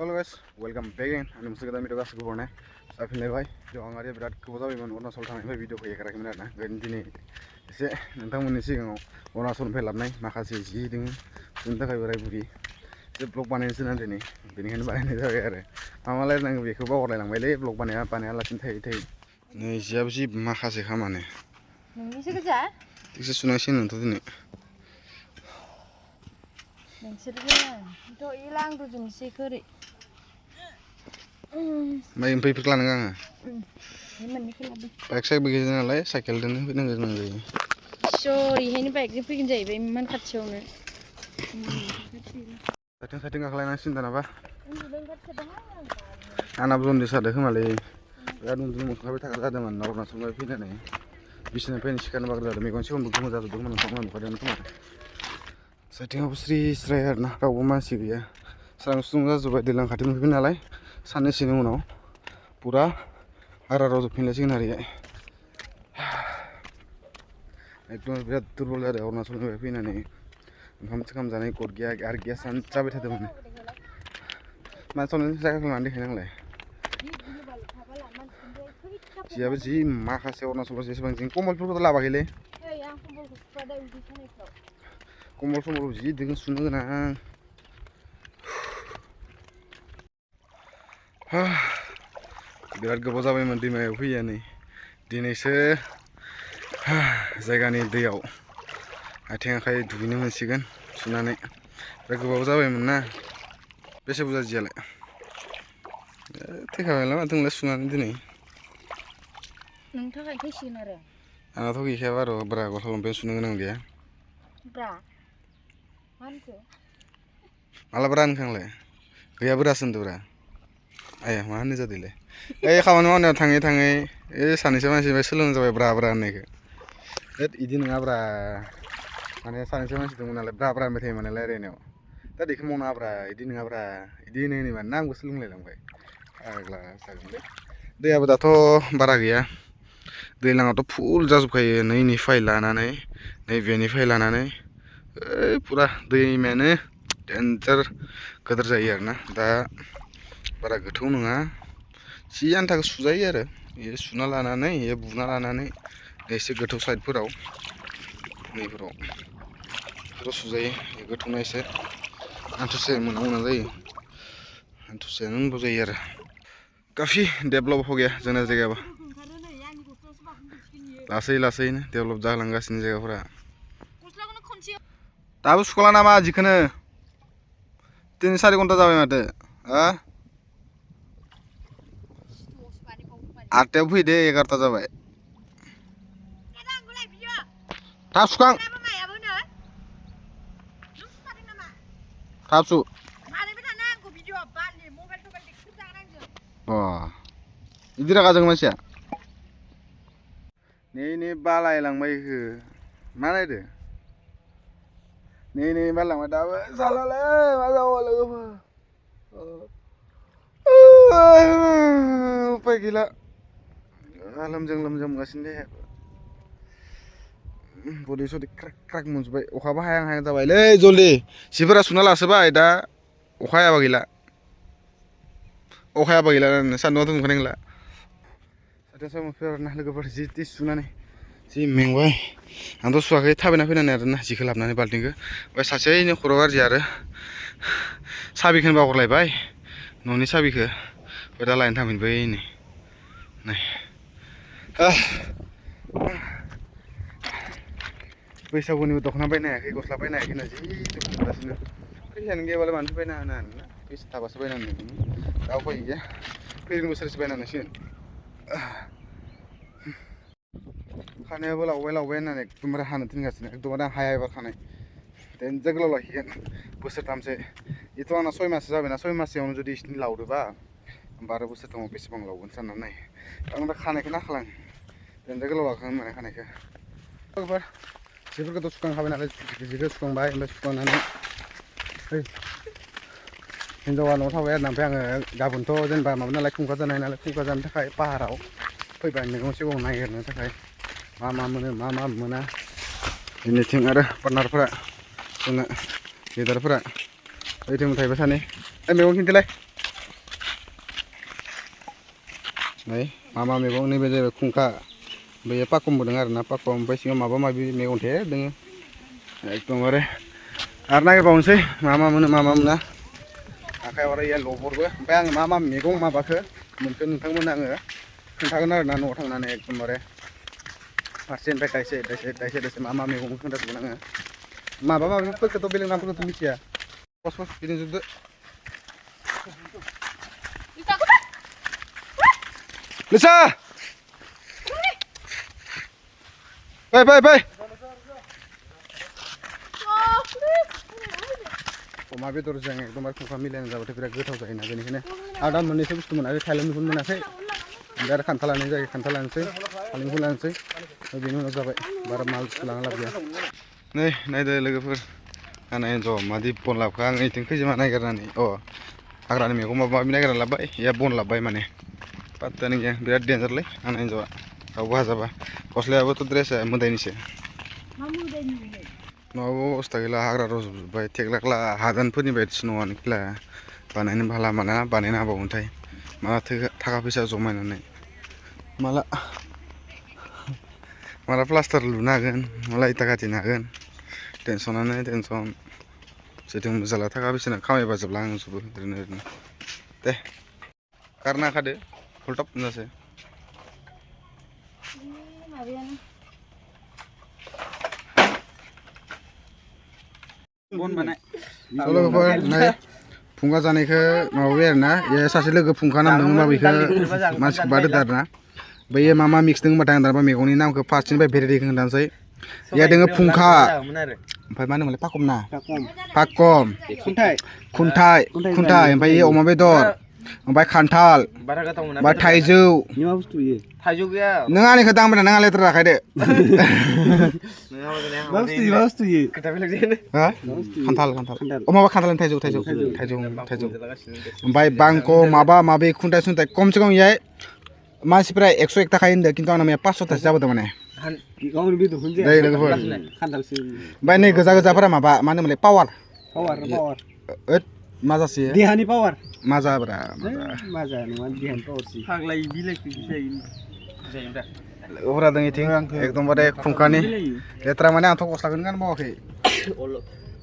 Hello guys, welcome back again. I'm Mr. Gadami Dogas Gubone. Safin Levi, Joangari Brad Kuzaviman, Ona Sultan, video for Yakarakimana, Gandini. Say, Nantamun Sing, Ona Sun Pelabnai, Makasi, eating, Sintaka Buri, the Blockman incident, being by the Amala and Vikuba, and Valley, Blockmania, Panela, and Tate. Nijabji Makasi Hamane. This is Sunashin to the Main people clan. Except because I cycle then. So, he had back the pig day, man cut children. I think setting a line in the Nava. And I've done this at the Himalay. I don't do Adam and Northern Summer Pinane. Vision Penny can work that may consume the woman of the woman for them. Setting up three strayer, not a woman Syria. Some students over the Lankatin Pinale, Sanesinuno, Pura, Araros of Pinasinaria. I don't get to roll at the owners of Pinane. Comes and I could gag, I guess, and Sabbath at the moment. My son is like a landing. She has seen Mahas or not in Common to the Lavagile. Como somos eating sooner. Biar ke bawah mandi mai hui ani. Dini se Zagani diau. I think I do ni masikan sunane. Biar ke bawah mana. Bese buat jalan. Teka lama tunggu sunan dini. Nung thak kai sinare. Anak tu kisah baru berapa kalau pengen sunan nang dia. Bra. Mantu. Malah beran kang le. Gaya berasan tu bera. Ayah mana jadi le. Kawan mana tangi. Sani sama si beselung sampai bera ni ke. Ini nggak bera. Mana sani sama si tu mana le bera macam mana le rene. Tadi kamu mana bera. Ini nggak bera. Ini ni mana nang beselung le lambai. Agak sakit le. Dia betul tu bara gaya. Dia lang tu full jasup kaya ni file lana ni veni file lana ni. पूरा दै मैंने danger कदर जायो आरोना दा बारा गोथौ नङा जि आन्थाखौ सुजायो आरो ये सुना लानानै ये बुना लानानै एसे गोथौ साइडफोराव नैफोराव सुजायो ये गोथौना एसे आन्थुसे मोना जायो आन्थुसे नंगौ जायो आरो काफी डेभलप हो गया जोंना जायगाबा लासैनो डेभलप जालांगासिनो जायगाफोरा दाबो सुखला नामा जिखोनो 3-4 घन्टा जाबाय माथो हा 8टायाव फैदो 11टा जाबाय थाब सुखां थाब सु इदि रागा जों मानसिया नै बालायलांबाय हो मा नायदो Ni malang ada apa? Salah le, masa awal apa? Apa gila? Lamjang gasin deh. Bodi so di krak muncul. Oka bah yang tahu le, jolly. Sifera sunal asba ida. Oka ya bagila. Sanu tu mungkin lah. Ada sama pernah lagi berziti sunane. Si mengway, ando suakai tapi nafi na nerana jika lapna ni balting ke, wes saja ini kurawar jar, sabi kan bawa korlai bay, noni sabi ke, pada lain tamin bay ini, nih, wes aku ni udah kena bay nih, kikos lapay nih, kena sih, itu pun sini, kalian gak boleh mantu bay na, wes tabas bay na nih, kau kau iya, kalian besar bay na sih. खाने बोला वेला ना एक तुम्हारे हाथ तीन गाछ एक तुम्हारे हाया बार खाने तेन जगह लो हियन बुसर ताम से ये तो आना 6 मास जाबे ना 6 मास यावनो जुदि इस्नि लावदो बा 12 बोसोर तमाव बेसेबां लावगोन सानना नाय आं दा खानायखौ ना खालां तेन जगह लो खालां माने खानायखौ ओमफ्राय जेफोरखौ तो सुखां खाबाय नालाय जेखौ सुखांबाय ओमफ्राय सुखांनानै ओइ हिनजावा न'आव थाबाय आरो ओमफ्राय आङो गाबोनथ' जेनेबा माबा नालाय खुंखा जानाय नालाय खुंखा जानो थाखाय पाहाराव फैबाय मैगं सिगं नागिरनो थाखाय मा मोना बिनिथिं आरो पार्टनारफोरा जोंना लिडारफोरा ओइथिं थाइबा सानै मैगं खिन्थालाय नै मा मा मैगं नैबे जाहैबाय खुंखा बैयो पाकमबो दङ आरोना पाकम ओमफ्राय सिङाव माबा माबि मैगं थायो दङ एकदमबारे आरो नागिरबावनोसै मा मा मोनो मा मा मोना आखायाव आरो लबरबो ओमफ्राय आङो मा मा मैगं माबाखो मोनखो नोंथांमोननो आङो खोन्थागोन आरोना न'आव थांनानै एकदमबारे फारसेनिफ्राय दाइसे मा मा मैगं खोन्थाजोबगोन आङो माबा माबिफोरखौथ' बेलेग नामफोरखौथ' मिथिया पस गिदिंजोबदो लिसा फै अमा बेदरजों एकदमबारे खुंखा मिलायना जाबाथाय बिराद गोथाव जायोना बेनिखायनो आं दा मोननैसो बुस्थु मोनाखै थाइलेन्डनिखौनो मोनाखै ओमफ्राय आरो खान्थाल लानाय जायो खान्थाल लानोसै थालिंखौ लानोसै बेनि उनाव जाबाय बारा माल बुस्थु लाना लाब गैया नै नायदो लोगोफोर आंना एन्जर मादि बन लाबोखो आं इथिं खैजिमा नागिरनानै हाग्रानि मैगं माबा माबि नागिरना लाबोबाय इया बन लाबोबाय माने पात्तायानो गैया बिराद डेन्जारलै आंना एन्जरा रावबो हाजाबा गस्लायाबोथ' ड्रेसा मोदायनिसो न'आवबो अबस्था गैला हाग्रा रज'जोब्बाय थेख्लाख्ला हादानफोरनि बायदिसो न'आनो गैला बानायनो भाला माना बानायनो हाबावगोनथाय माला थाखा फैसा जमायनानै माला प्लास्टार लुनो हागोन माला इटा गाथिनो हागोन टेनसनानो टेनसन जेथिंबो जाला थाखा फैसा खामायबा जोबलांजोबो ओरैनो दे गारना खादो फुलटप होनजासै लोगोफोर नै फुंखा जानायखौ माबाबाय आरोना सासे लोगो फुंखा नामदों होनबा बेखौ मानसिखौ बादों आरोना बैयो मा मा मिक्स दं होनबाथाय आं दाना मैगंनि नामखौ फार्स्टनिफ्राय भेराइटिखौ खोन्थानोसै इया दोङो फुंखा ओमफ्राय मा होनोमोनलाय पाकम ना पाकम खुन्थाइ ओमफ्राय अमा बेदर ओमफ्राय खान्थाल ओमफ्राय थाइजौ नों आंनिखौ दांबाय नों लेथ्रा लाखायदो खान्थाल माबा खान्थाल थाइजौ ओमफ्राय बांक माबा माबि खुन्थाइ सुन्थाइ खमसे खम इयाय मानसिफ्रा 101 थाखा होनदों खिन्थु आंना 500 जाबोदों माने दै लोगोफोर ओमफ्राय नै गोजाफोरा माबा मा होनोमोनलाय पावार मा जासै देहानि पावार माजाब्रा माजा नङा देहानि पावारसि फाग्लाय लोगोफोरा दं इथिं एकदमबारे खुंखानि लेथ्रा माने आंथ' गस्लाखौनो गानबावाखै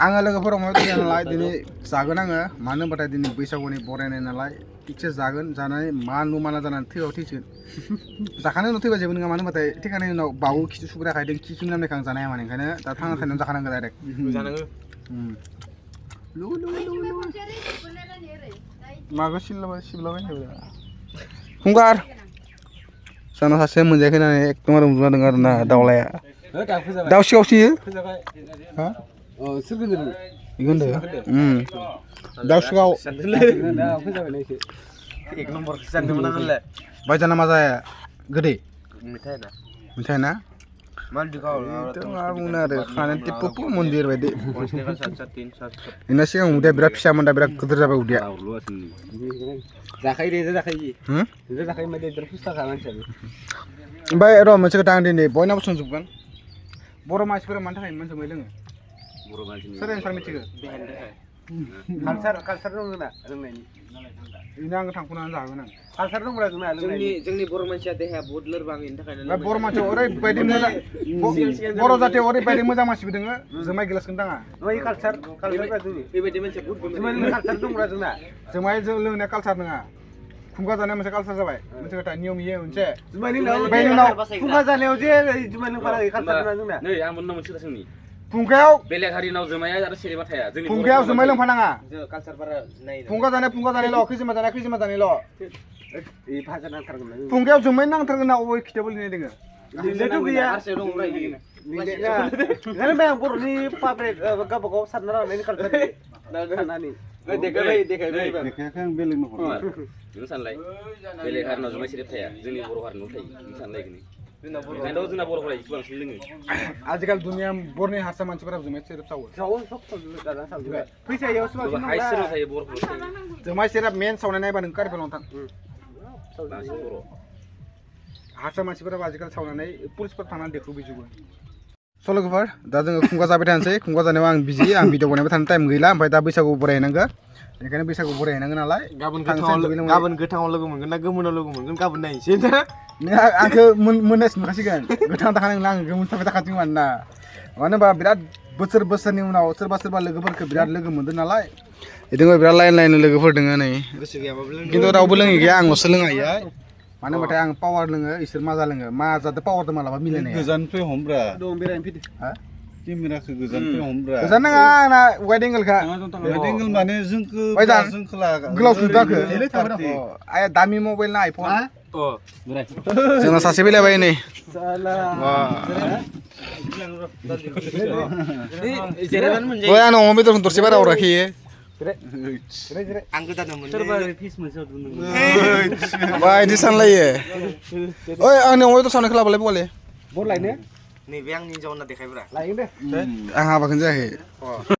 आङो लोगोफोर अमा बेदर नालाय दिनै जागोन आङो मानो होनबाथाय दिनै बैसागुनि बरायनाय नालाय थिगसे जागोन जानानै माना जानानै थैबाबो थैसिगोन जाखानाय उनाव थैबा जेबो नङा मानो होनबाथाय थैखांनायनि उनाव बावो खिथु सुग्रा खायदों खिखिं नामनायखौ आं जानो हाया माने ओंखायनो दा थांना थानायाव जाखानांगौ डाइरेक्ट मागो सिबलाबाय फुंगार सानाव सासे मोनजायाखै होननानै एकदमबारे उन्दुना दं आरोना दाउलाया दाउ सिगावसियो दाउ सिगाव बायजाना मा जाया गोदै मिथाय ना बुंनो आरो खानाय टिप्पु मन्दिर बायदि इना सिगां उदैया बिराद फिसामोन दा बिराद गिदिर जाबाय उदैया ओमफ्राय र' मोनसे खोथा आं दिनै बयनावबो सोंजोबगोन बर' मानसिफोरा मानि थाखाय इमान जुमाय लोङो सोर एन्सार मिथिगौ कालसार दं जोंना रोंनायनि बेनो आङो थांखुनानै जागोन आं कालसार दंब्रा जोंना जोंनि बर' मानसिया देहाया बहुत लोरबाङैनि थाखायनो बर' मानसियाव ओरैबायदि मोजां बर' जातियाव ओरैबायदि मोजां मानसिबो दोङो जुमाय गिलासखौनो दाङा कालसार बेबायदि मानसिया बहुत कालसार दंब्रा जोंना जुमाय लोंनाया कालसार नङा फुंखा जानाया मोनसे कालसार जाबाय मोनसे खोथा नियम इयो मोनसे जुमायनि उनाव फुंखा जानायाव जे जुमाय लोंफानाय कालसार नङा जोंना नै आं मोननाव मोनसे खोथा सोंनि फुंखायाव बेलेग हारिनाव जुमाया आरो सेरेबा थाया जोंनि फुंखायाव जुमाय लोंफानाङा फुंखा जानायल' खैजिमा जानायल' फुंखायाव जुमाय नांथारगोन ना अबे खिथायाव लिरनाय दोङो लिरनायथ' गैया ओंखायनो आं बर'नि पाब्लिक गावबागाव सानना लानायनि कालसार देखायाखै आं बेलेग न'खर नों सानलाय बेलेग हारिनाव जुमाय सेरेब थाया जोंनि बर' हारिनाव थायो नों सानलाय ओंखायनोथ' जोंना बर'फोरा एसे बांसिन लोङो आजिखालि दुनिया बर'नि हारसा मानसिफोरा जुमाय सेरेब सावो जुमाय सेरेब मेन सावनाय नायबा नों कार्बिआंलं थां हारसा मानसिफोरा आजिखालि सावनानै पुलिसफोर थांनानै देख्रुबहैजोबो स' लोगोफोर दा जोङो खुंखा जाबाय थानोसै खुंखा जानायाव आं बिजि आं भिडिअ बनायबाय थानो टाइम गैला ओमफ्राय दा बैसागु बरायहैनांगौ बेनिखायनो बैसागु बरायहैनांगोन नालाय गाबोन थांनोसै दुगैलोबै। गोथाङाव लोगो मोनगोन ना गोमोनाव लोगो मोनगोन गाबोन नायनोसै नों आंखौ मोननायसो नुखासिगोन गोथां थाखानाय नंला आङो गोमोन थाबाय थाखादों मानोना मानो होनबा बिराद बोसोरनि उनाव सोरबा लोगोफोरखौ बिराद लोगो मोनदों नालाय बिदिनो बिराद लाइन लोगोफोर दङ नै गोसो गैयाबाबो खिन्थु रावबो लोङै गैया आंल'सो लोङायो मानो होनबाथाय आं पावार लोङो इसोर माजा लोङो माजादो पावारदो मालाबा मिलायनाया गोजाननिफ्राय हमब्रा दं बेरायनो फैदो हा केमेराखौ गोजाननिफ्राय हमब्रा गोजान नाङा आंना वाइड एंगलखा एंगल माने जोंखो गोजान जोंखो लागा गोलाव सुदाखो आया दामि मबाइल ना आइफन जोंना सासे बेलायबाय नै ओइ आंनाव अमा बेदरखौ दरसे बारा हराखै आं गोदान बा इदि सानलायो ओइ आंनि अमा बेदर सावनायखौ लाबोलाय बगाले नैबे आंनि हिन्जावना देखायब्रा आं हाबाखौनो जायाखै